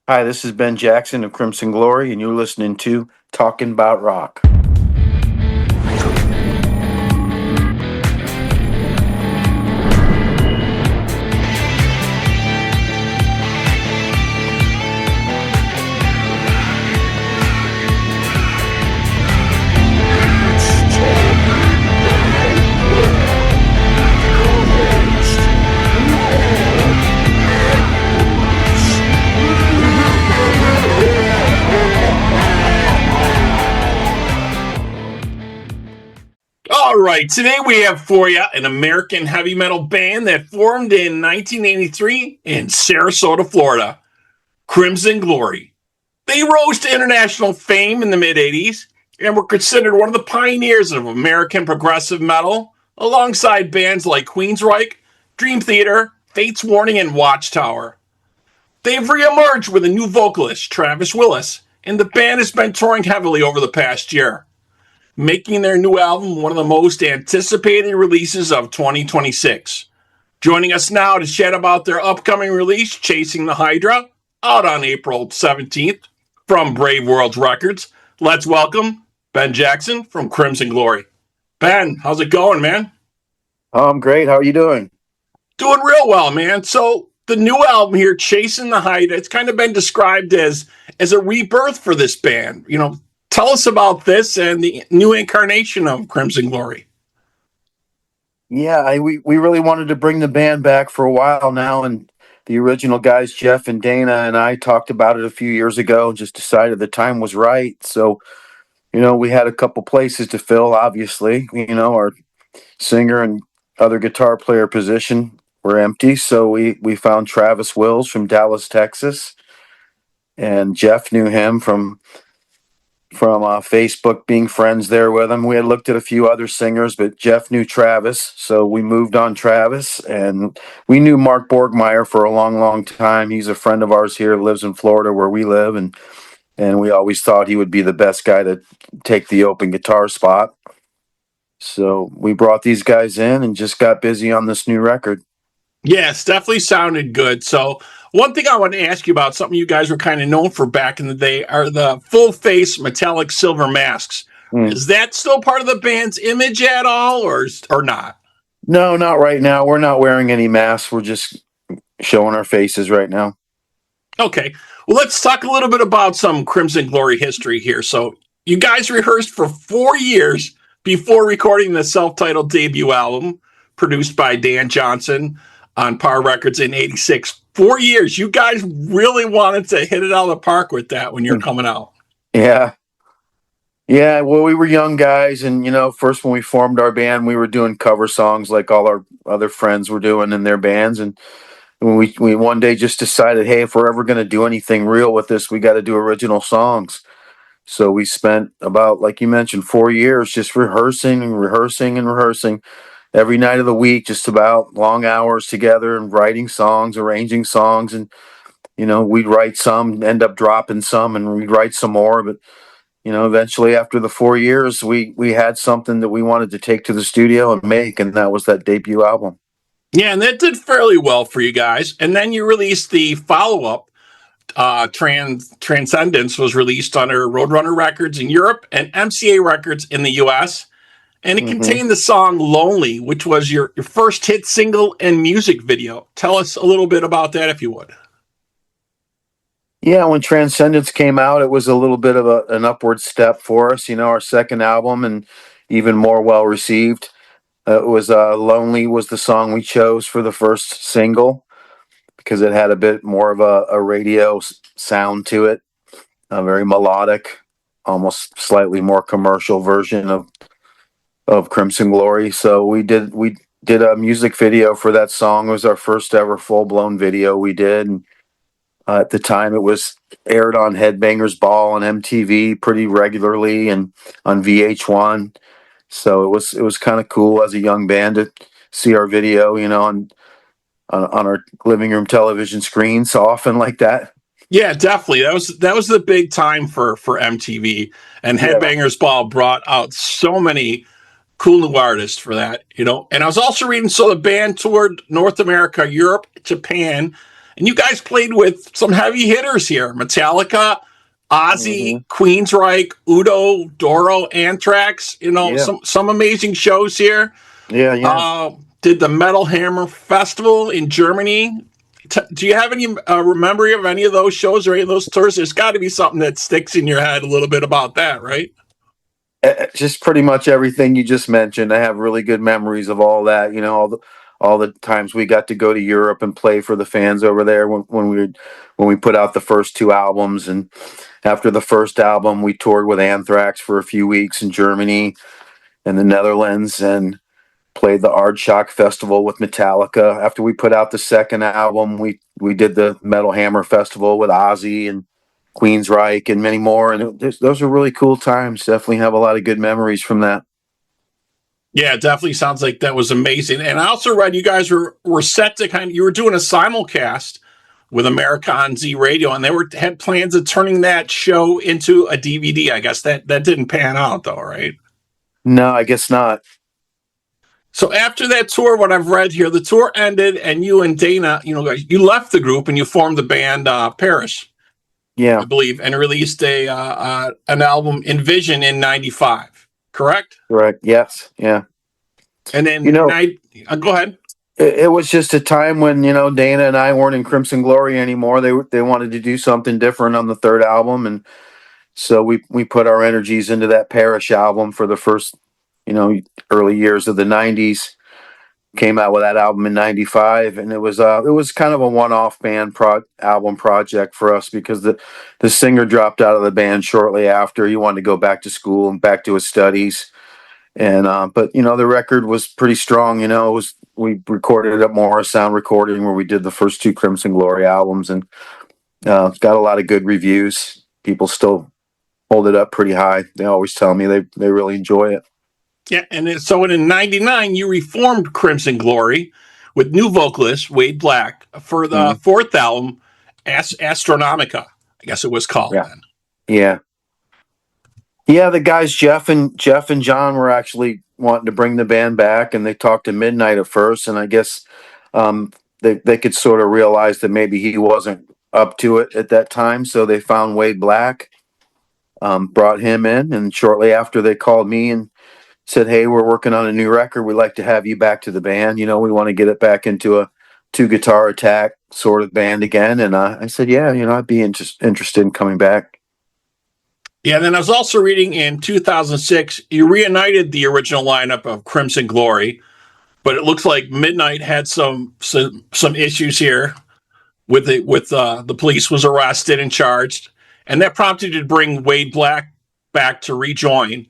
Hi, this is Ben Jackson of Crimson Glory, and you're listening to Talking About Rock. All right, today we have for you an American heavy metal band that formed in 1983 in Sarasota, Florida, Crimson Glory. They rose to international fame in the mid-'80s and were considered one of the pioneers of American progressive metal, alongside bands like Queensrÿche, Dream Theater, Fate's Warning, and Watchtower. They've re-emerged with a new vocalist, Travis Willis, and the band has been touring heavily over the past year, making their new album one of the most anticipated releases of 2026. Joining us now to chat about their upcoming release, Chasing the Hydra, out on April 17th from BraveWords Records, let's welcome Ben Jackson from Crimson Glory. Ben, how's it going, man? I'm great. How are you doing? Doing real well, man. So the new album here, Chasing the Hydra, it's kind of been described as a rebirth for this band. Tell us about this and the new incarnation of Crimson Glory. Yeah, we really wanted to bring the band back for a while now, and the original guys, Jeff and Dana, and I talked about it a few years ago and just decided the time was right. So, we had a couple places to fill, obviously. Our singer and other guitar player position were empty, so we found Travis Wills from Dallas, Texas, and Jeff knew him from Facebook, being friends there with him. We had looked at a few other singers, but Jeff knew Travis, so we moved on Travis. And we knew Mark Borgmeyer for a long, long time. He's a friend of ours here, lives in Florida where we live, and we always thought he would be the best guy to take the open guitar spot. So we brought these guys in and just got busy on this new record. Yeah, it's definitely sounded good. So one thing I want to ask you about, something you guys were kind of known for back in the day, are the full face metallic silver masks. Is that still part of the band's image at all, or not? No, not right now. We're not wearing any masks. We're just showing our faces right now. Okay. Well, let's talk a little bit about some Crimson Glory history here. So you guys rehearsed for 4 years before recording the self-titled debut album, produced by Dan Johnson on Par Records in 86. 4 years. You guys really wanted to hit it out of the park with that when you're coming out. Yeah. Yeah, well, we were young guys, and, first when we formed our band, we were doing cover songs like all our other friends were doing in their bands, and we one day just decided, hey, if we're ever going to do anything real with this, we got to do original songs. So we spent about, like you mentioned, 4 years just rehearsing and rehearsing and rehearsing every night of the week, just about long hours together and writing songs, arranging songs. And, we'd write some, end up dropping some, and we'd write some more. But, eventually after the 4 years, we had something that we wanted to take to the studio and make, and that was that debut album. Yeah, and that did fairly well for you guys. And then you released the follow-up, Transcendence, was released under Roadrunner Records in Europe and MCA Records in the U.S., and it contained the song Lonely, which was your first hit single and music video. Tell us a little bit about that, if you would. Yeah, when Transcendence came out, it was a little bit of an upward step for us, our second album, and even more well-received. It was Lonely was the song we chose for the first single because it had a bit more of a radio sound to it, a very melodic, almost slightly more commercial version of Crimson Glory. So we did a music video for that song. It was our first ever full-blown video we did. And, at the time, it was aired on Headbangers Ball and MTV pretty regularly and on VH1. So it was kind of cool as a young band to see our video, on our living room television screen so often like that. Yeah, definitely. That was the big time for MTV, and Headbangers Ball brought out so many cool new artists for that, And I was also reading, so the band toured North America, Europe, Japan, And you guys played with some heavy hitters here: Metallica, Ozzy, Queensrÿche, Udo, Doro, Anthrax. You know, some amazing shows here. Did the Metal Hammer Festival in Germany. Do you have any memory of any of those shows or any of those tours? There's got to be something that sticks in your head a little bit about that, right? Just pretty much everything you just mentioned. I have really good memories of all that. You know, all the times we got to go to Europe and play for the fans over there when we put out the first two albums, and after the first album, we toured with Anthrax for a few weeks in Germany and the Netherlands, and played the Aardschok Festival with Metallica. After we put out the second album, we did the Metal Hammer Festival with Ozzy and Queensrÿche and many more. And those are really cool times. Definitely have a lot of good memories from that. Yeah, it definitely sounds like that was amazing. And I also read you guys were set to you were doing a simulcast with America on Z Radio, and they had plans of turning that show into a DVD. I guess that didn't pan out though, right? No, I guess not. So after that tour, what I've read here, the tour ended, and you and Dana, you left the group and you formed the band Paris, I believe, and released an album, Envision, in '95. Correct? Correct. Yes. Yeah. And then go ahead. It was just a time when Dana and I weren't in Crimson Glory anymore. They wanted to do something different on the third album, and so we put our energies into that Parish album for the first early years of the 90s. Came out with that album in '95, and it was kind of a one-off band album project for us, because the singer dropped out of the band shortly after. He wanted to go back to school and back to his studies, and but the record was pretty strong. We recorded it at Morris Sound Recording, where we did the first two Crimson Glory albums, and it's got a lot of good reviews. People still hold it up pretty high. They always tell me they really enjoy it. Yeah, and so in '99, you reformed Crimson Glory with new vocalist Wade Black for the fourth album, Astronomica, I guess it was called then. Yeah, the guys Jeff and John were actually wanting to bring the band back, and they talked to Midnight at first, and I guess they could sort of realize that maybe he wasn't up to it at that time, so they found Wade Black, brought him in, and shortly after they called me and said, "Hey, we're working on a new record. We'd like to have you back to the band. We want to get it back into a two-guitar attack sort of band again." And I said, "Yeah, I'd be interested in coming back." Yeah, and then I was also reading in 2006, you reunited the original lineup of Crimson Glory, but it looks like Midnight had some issues here with the police was arrested and charged, and that prompted you to bring Wade Black back to rejoin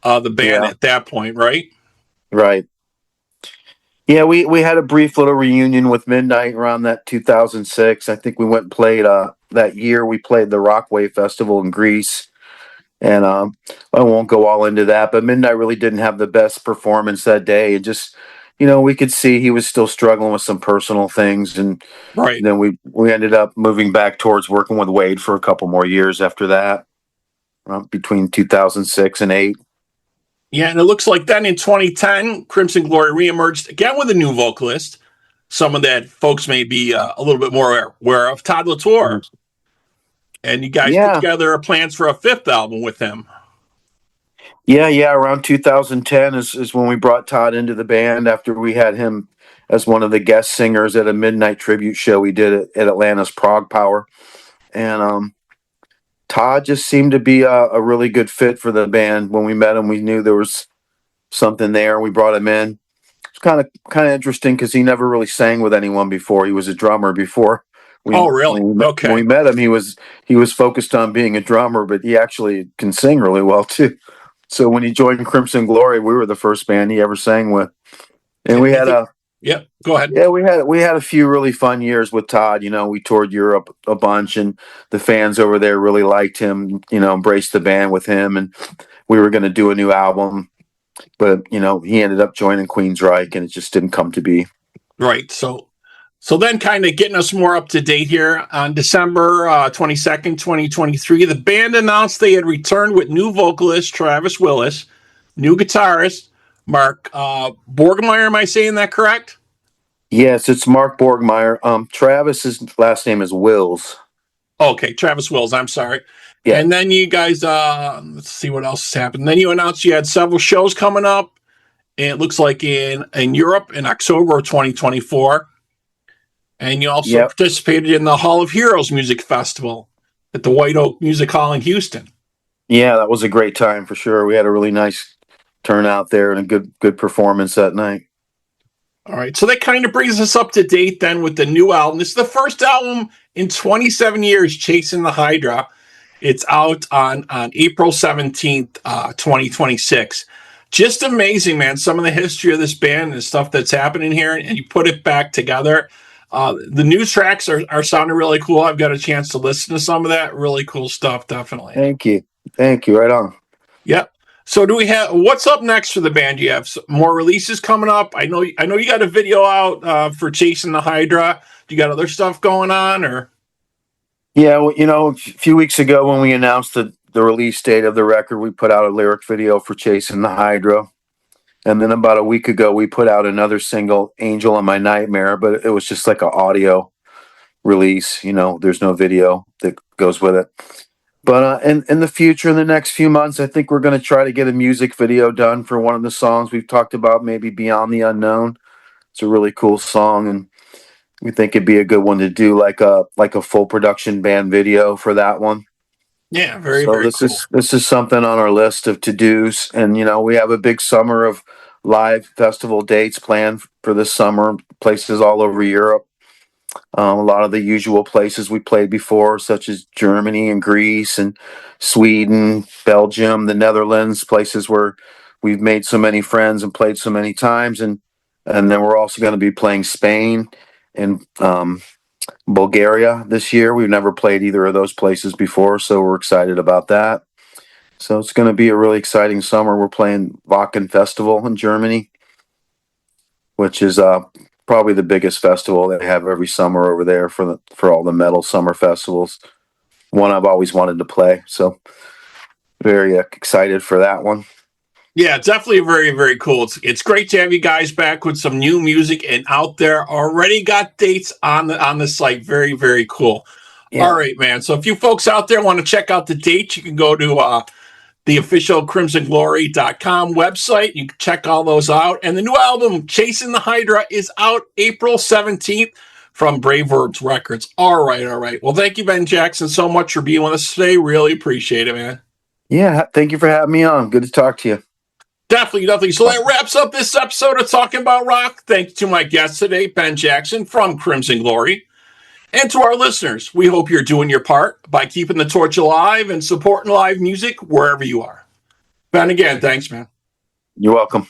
the band at that point, right? Right. Yeah, we had a brief little reunion with Midnight around that 2006. I think we went and played that year. We played the Rockaway Festival in Greece, and I won't go all into that, but Midnight really didn't have the best performance that day. And just we could see he was still struggling with some personal things, and then we ended up moving back towards working with Wade for a couple more years after that, between 2006 and 2008. Yeah, and it looks like then in 2010, Crimson Glory reemerged again with a new vocalist, someone that folks may be a little bit more aware of, Todd Latour. And you guys put together plans for a fifth album with him. Yeah, around 2010 is when we brought Todd into the band, after we had him as one of the guest singers at a Midnight tribute show we did at Atlanta's Prog Power. And Todd just seemed to be a really good fit for the band. When we met him, we knew there was something there. We brought him in. It's kind of interesting because he never really sang with anyone before. He was a drummer before. Really? Okay. When we met him, he was focused on being a drummer, but he actually can sing really well too. So when he joined Crimson Glory, we were the first band he ever sang with, and we had go ahead. Yeah, we had a few really fun years with Todd. We toured Europe a bunch, and the fans over there really liked him. Embraced the band with him, and we were going to do a new album, but he ended up joining Queensrÿche, and it just didn't come to be. Right. So then, kind of getting us more up to date here, on December 22nd, 2023, the band announced they had returned with new vocalist Travis Willis, new guitarist Mark Borgmeyer. Am I saying that correct? Yes, it's Mark Borgmeyer. Travis's last name is Wills. Okay, Travis Wills, I'm sorry. Yeah. And then you guys, let's see what else has happened. Then you announced you had several shows coming up. And it looks like in Europe in October of 2024. And you also participated in the Hall of Heroes Music Festival at the White Oak Music Hall in Houston. Yeah, that was a great time for sure. We had a really nice turnout there and a good performance that night. All right, so that kind of brings us up to date then with the new album. This is the first album in 27 years, Chasing the Hydra. It's out on April 17th, 2026. Just amazing, man. Some of the history of this band and stuff that's happening here, and you put it back together. The new tracks are sounding really cool. I've got a chance to listen to some of that. Really cool stuff, definitely. Thank you. Right on. Yep. So do we have, what's up next for the band? Do you have more releases coming up? I know you got a video out for Chasing the Hydra. Do you got other stuff going on, or? Yeah, well, a few weeks ago when we announced the release date of the record, we put out a lyric video for Chasing the Hydra. And then about a week ago, we put out another single, Angel in My Nightmare, but it was just like an audio release. There's no video that goes with it. But in the future, in the next few months, I think we're going to try to get a music video done for one of the songs we've talked about, maybe Beyond the Unknown. It's a really cool song, and we think it'd be a good one to do like a full production band video for that one. Yeah, very cool. This is something on our list of to-dos, and we have a big summer of live festival dates planned for this summer, places all over Europe. A lot of the usual places we played before, such as Germany and Greece and Sweden, Belgium, the Netherlands, places where we've made so many friends and played so many times, and then we're also going to be playing Spain and Bulgaria this year. We've never played either of those places before, so we're excited about that. So it's going to be a really exciting summer. We're playing Wacken Festival in Germany, which is probably the biggest festival they have every summer over there for all the metal summer festivals. One I've always wanted to play, so very excited for that one. Yeah, definitely very, very cool. It's great to have you guys back with some new music and out there. Already got dates on the site. Very, very cool. Yeah. All right, man. So if you folks out there want to check out the dates, you can go to the official crimsonglory.com website. You can check all those out. And the new album, Chasing the Hydra, is out April 17th from BraveWords Records. All right. Well, thank you, Ben Jackson, so much for being with us today. Really appreciate it, man. Yeah, thank you for having me on. Good to talk to you. Definitely. So that wraps up this episode of Talking About Rock. Thanks to my guest today, Ben Jackson from Crimson Glory. And to our listeners, we hope you're doing your part by keeping the torch alive and supporting live music wherever you are. Ben, again, thanks, man. You're welcome.